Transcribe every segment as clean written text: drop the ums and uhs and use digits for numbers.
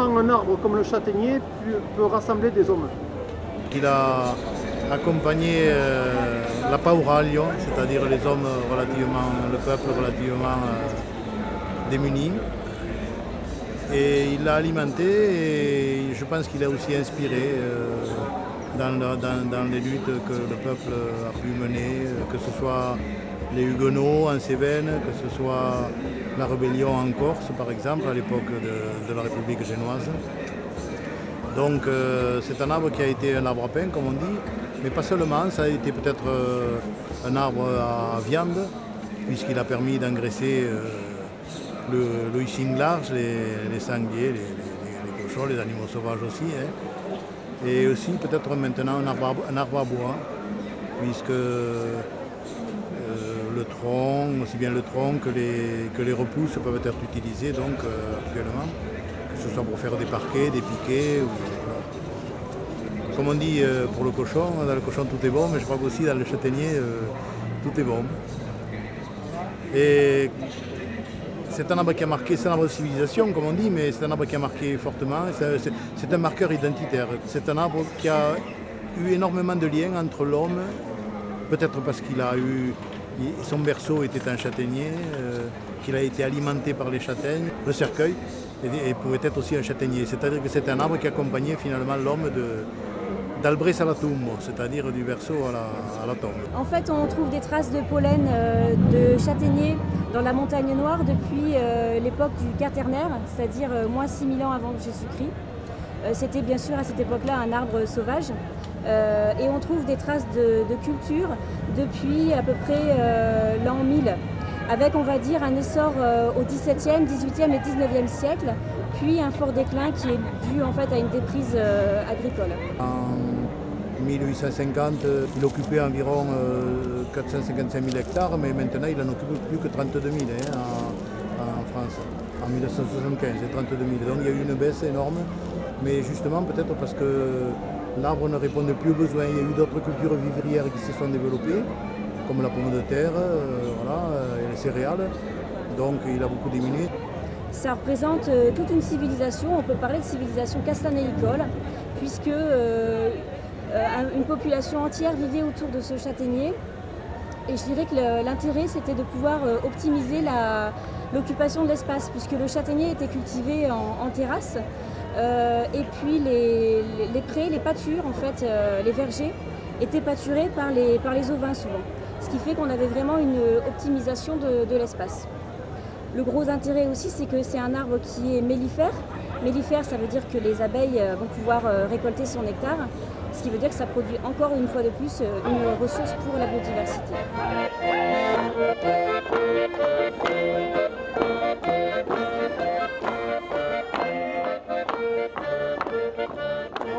comment un arbre comme le châtaignier peut rassembler des hommes? Il a accompagné la paura à Lyon, c'est-à-dire les hommes le peuple relativement démuni. Et il l'a alimenté et je pense qu'il a aussi inspiré dans les luttes que le peuple a pu mener, que ce soit les Huguenots en Cévennes, que ce soit la rébellion en Corse par exemple à l'époque de la République génoise. Donc c'est un arbre qui a été un arbre à pain comme on dit, mais pas seulement, ça a été peut-être un arbre à viande puisqu'il a permis d'engraisser le hissing large, les sangliers, les cochons, les animaux sauvages aussi. Hein. Et aussi peut-être maintenant un arbre à bois, puisque le tronc, aussi bien le tronc que les repousses peuvent être utilisés donc, actuellement, que ce soit pour faire des parquets, des piquets. Comme on dit pour le cochon, dans le cochon tout est bon, mais je crois qu'aussi dans le châtaignier tout est bon. Et c'est un arbre qui a marqué, c'est un arbre de civilisation comme on dit, mais c'est un arbre qui a marqué fortement, c'est un marqueur identitaire. C'est un arbre qui a eu énormément de liens entre l'homme, peut-être parce qu'il a eu, son berceau était un châtaignier, qu'il a été alimenté par les châtaignes, le cercueil, et pouvait être aussi un châtaignier. C'est-à-dire que c'est un arbre qui accompagnait finalement l'homme d'Albres à la tombe, c'est-à-dire du berceau à la tombe. En fait, on trouve des traces de pollen de châtaignier dans la montagne noire depuis l'époque du Quaternaire, c'est-à-dire moins 6000 ans avant Jésus-Christ. C'était bien sûr à cette époque-là un arbre sauvage. Et on trouve des traces de culture depuis à peu près l'an 1000, avec on va dire un essor au XVIIe, XVIIIe et XIXe siècle, puis un fort déclin qui est dû en fait à une déprise agricole. En 1850, il occupait environ 455 000 hectares, mais maintenant il n'en occupe plus que 32 000 en France. En 1975, c'est 32 000. Donc il y a eu une baisse énorme, mais justement peut-être parce que l'arbre ne répondait plus aux besoins. Il y a eu d'autres cultures vivrières qui se sont développées, comme la pomme de terre, et les céréales. Donc il a beaucoup diminué. Ça représente toute une civilisation, on peut parler de civilisation castanéicole, puisque une population entière vivait autour de ce châtaignier. Et je dirais que l'intérêt c'était de pouvoir optimiser l'occupation de l'espace, puisque le châtaignier était cultivé en terrasse. Et puis les prés, les pâtures, en fait, les vergers, étaient pâturés par les ovins souvent. Ce qui fait qu'on avait vraiment une optimisation de l'espace. Le gros intérêt aussi, c'est que c'est un arbre qui est mellifère. Mellifère, ça veut dire que les abeilles vont pouvoir récolter son nectar, ce qui veut dire que ça produit encore une fois de plus une ressource pour la biodiversité.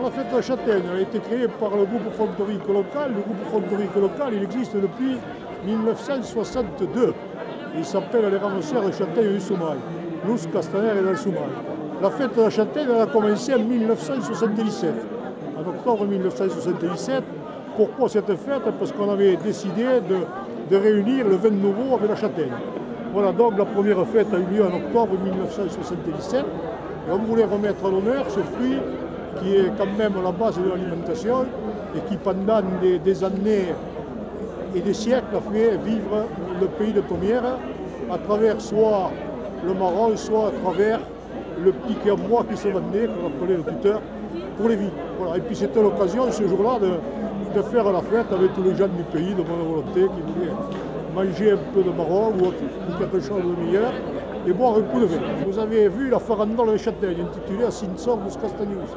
La fête de la châtaigne a été créée par le groupe folklorique local. Le groupe folklorique local, il existe depuis 1962. Il s'appelle les ramasseurs de châtaignes du Soumail. Nous, Castaner et dans le Soumail. La fête de la châtaigne a commencé en 1977. En octobre 1977. Pourquoi cette fête? Parce qu'on avait décidé de réunir le vin nouveau avec la châtaigne. Voilà, donc la première fête a eu lieu en octobre 1977. Et on voulait remettre à l'honneur ce fruit qui est quand même la base de l'alimentation et qui pendant des années et des siècles a fait vivre le pays de Thomières à travers soit le marron, soit à travers le piquet en bois qui se vendait, qu'on appelait le tuteur, pour les vignes. Voilà. Et puis c'était l'occasion ce jour-là de faire la fête avec tous les gens du pays de bonne volonté qui voulaient manger un peu de marron ou quelque chose de meilleur et boire un coup de vin. Vous avez vu la farandole de châtaigne intitulée Ascensor dos Castagnous.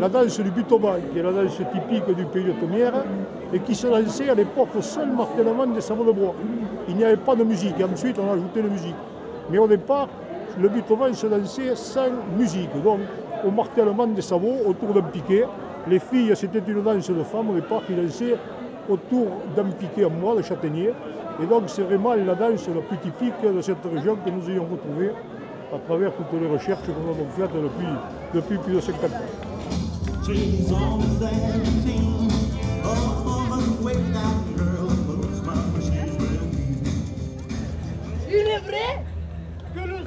La danse du butoban, qui est la danse typique du pays de Thomières et qui se dansait à l'époque au seul martèlement des sabots de bois. Il n'y avait pas de musique, et ensuite on a ajouté la musique. Mais au départ, le butoban se dansait sans musique, donc au martèlement des sabots autour d'un piquet. Les filles, c'était une danse de femmes au départ qui dansaient autour d'un piquet en bois de châtaignier. Et donc c'est vraiment la danse la plus typique de cette région que nous ayons retrouvée à travers toutes les recherches que nous avons faites depuis plus de 50 ans.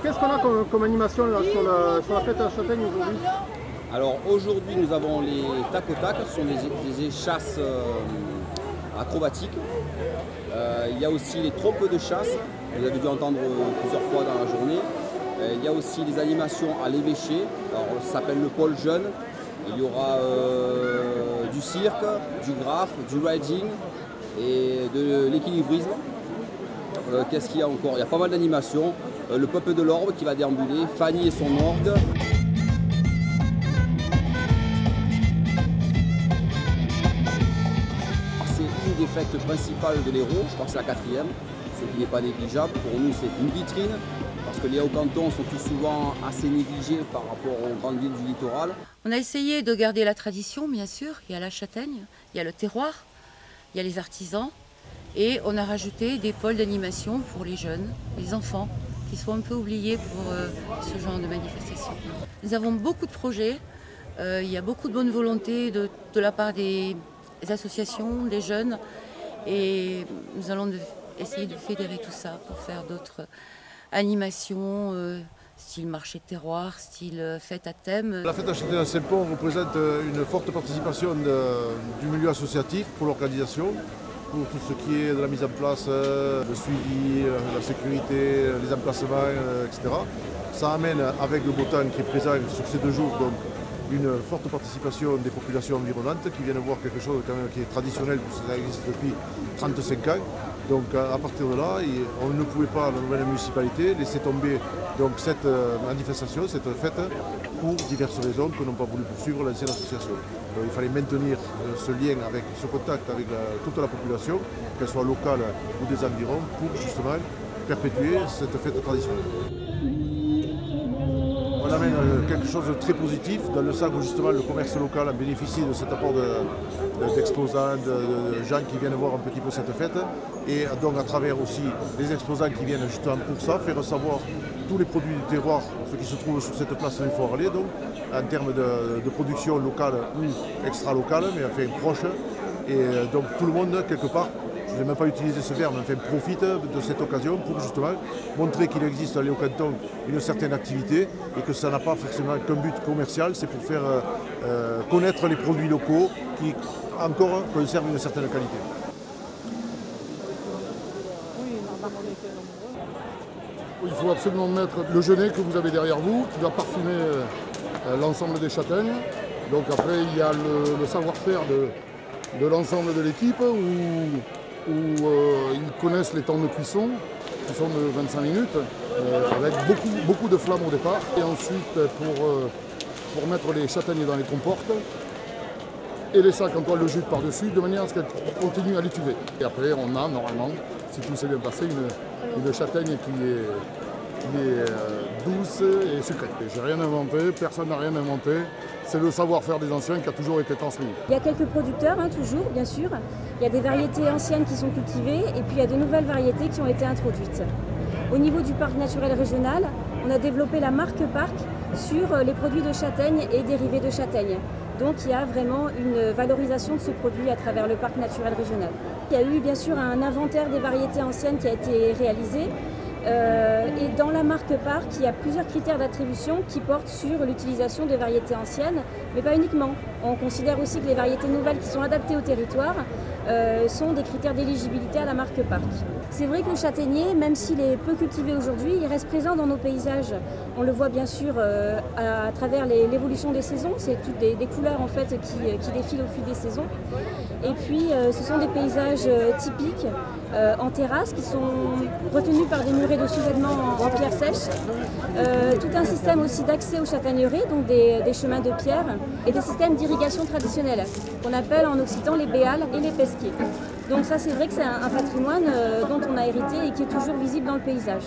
Qu'est-ce Qu'est-ce qu'on a comme animation là, sur la fête à la châtaigne aujourd'hui? Alors aujourd'hui nous avons les tac au tac, ce sont des échasses acrobatiques. Il y a aussi les trompes de chasse, vous avez dû entendre plusieurs fois dans la journée. Il y a aussi les animations à l'évêché, alors ça s'appelle le pôle jeune. Il y aura du cirque, du graphe, du riding et de l'équilibrisme. Qu'est-ce qu'il y a encore? Il y a pas mal d'animations. Le peuple de l'orbe qui va déambuler, Fanny et son orgue. C'est une des fêtes principales de l'Hérault, je crois que c'est la 4e, ce qui n'est pas négligeable. Pour nous c'est une vitrine, parce que les hauts-cantons sont tout souvent assez négligés par rapport aux grandes villes du littoral. On a essayé de garder la tradition, bien sûr. Il y a la châtaigne, il y a le terroir, il y a les artisans. Et on a rajouté des pôles d'animation pour les jeunes, les enfants, qui sont un peu oubliés pour ce genre de manifestation. Nous avons beaucoup de projets. Il y a beaucoup de bonne volonté de la part des associations, des jeunes. Et nous allons essayer de fédérer tout ça pour faire d'autres animations, style marché de terroir, style fête à thème. La fête à Châtaigne-Saint-Pons représente une forte participation du milieu associatif pour l'organisation, pour tout ce qui est de la mise en place, le suivi, la sécurité, les emplacements, etc. Ça amène, avec le beau temps qui est présent sur ces 2 jours, donc, une forte participation des populations environnantes qui viennent voir quelque chose quand même qui est traditionnel, puisque ça existe depuis 35 ans. Donc à partir de là, on ne pouvait pas, la nouvelle municipalité, laisser tomber donc, cette manifestation, cette fête, pour diverses raisons que n'ont pas voulu poursuivre l'ancienne association. Donc, il fallait maintenir ce lien, avec ce contact avec toute la population, qu'elle soit locale ou des environs, pour justement perpétuer cette fête traditionnelle. On amène quelque chose de très positif, dans le sens où justement le commerce local bénéficie de cet apport d'exposants, de gens qui viennent voir un petit peu cette fête. Et donc à travers aussi les exposants qui viennent justement pour ça, faire savoir tous les produits du terroir, ce qui se trouve sur cette place du Fort Arlay, donc en termes de production locale ou extra-locale, mais enfin proche. Et donc tout le monde, quelque part, je n'ai même pas utilisé ce verbe, mais enfin, profite de cette occasion pour justement montrer qu'il existe à Léo-Canton une certaine activité et que ça n'a pas forcément qu'un but commercial, c'est pour faire connaître les produits locaux qui encore conservent une certaine qualité. Il faut absolument mettre le genêt que vous avez derrière vous, qui va parfumer l'ensemble des châtaignes. Donc après, il y a le savoir-faire de l'ensemble de l'équipe où ils connaissent les temps de cuisson, qui sont de 25 minutes, avec beaucoup de flammes au départ. Et ensuite, pour mettre les châtaignes dans les comportes, et les sacs en toile de jute par-dessus, de manière à ce qu'elles continuent à l'étuver. Et après, on a normalement, si tout s'est bien passé, une châtaigne qui est douce et sucrée. J'ai rien inventé, personne n'a rien inventé. C'est le savoir-faire des anciens qui a toujours été transmis. Il y a quelques producteurs, toujours, bien sûr. Il y a des variétés anciennes qui sont cultivées et puis il y a de nouvelles variétés qui ont été introduites. Au niveau du parc naturel régional, on a développé la marque Parc sur les produits de châtaigne et dérivés de châtaigne. Donc il y a vraiment une valorisation de ce produit à travers le parc naturel régional. Il y a eu bien sûr un inventaire des variétés anciennes qui a été réalisé. Et dans la marque Parc, il y a plusieurs critères d'attribution qui portent sur l'utilisation des variétés anciennes, mais pas uniquement. On considère aussi que les variétés nouvelles qui sont adaptées au territoire sont des critères d'éligibilité à la marque Parc. C'est vrai que le châtaignier, même s'il est peu cultivé aujourd'hui, il reste présent dans nos paysages. On le voit bien sûr à travers l'évolution des saisons, c'est toutes des couleurs en fait qui défilent au fil des saisons. Et puis ce sont des paysages typiques en terrasse qui sont retenus par des murets de sous-vêtements en pierre sèche. Tout un système aussi d'accès aux châtaigneraies, donc des chemins de pierre et des systèmes d'irrigation traditionnels qu'on appelle en occitan les béales et les pesquiers. Donc ça c'est vrai que c'est un patrimoine dont on a hérité et qui est toujours visible dans le paysage.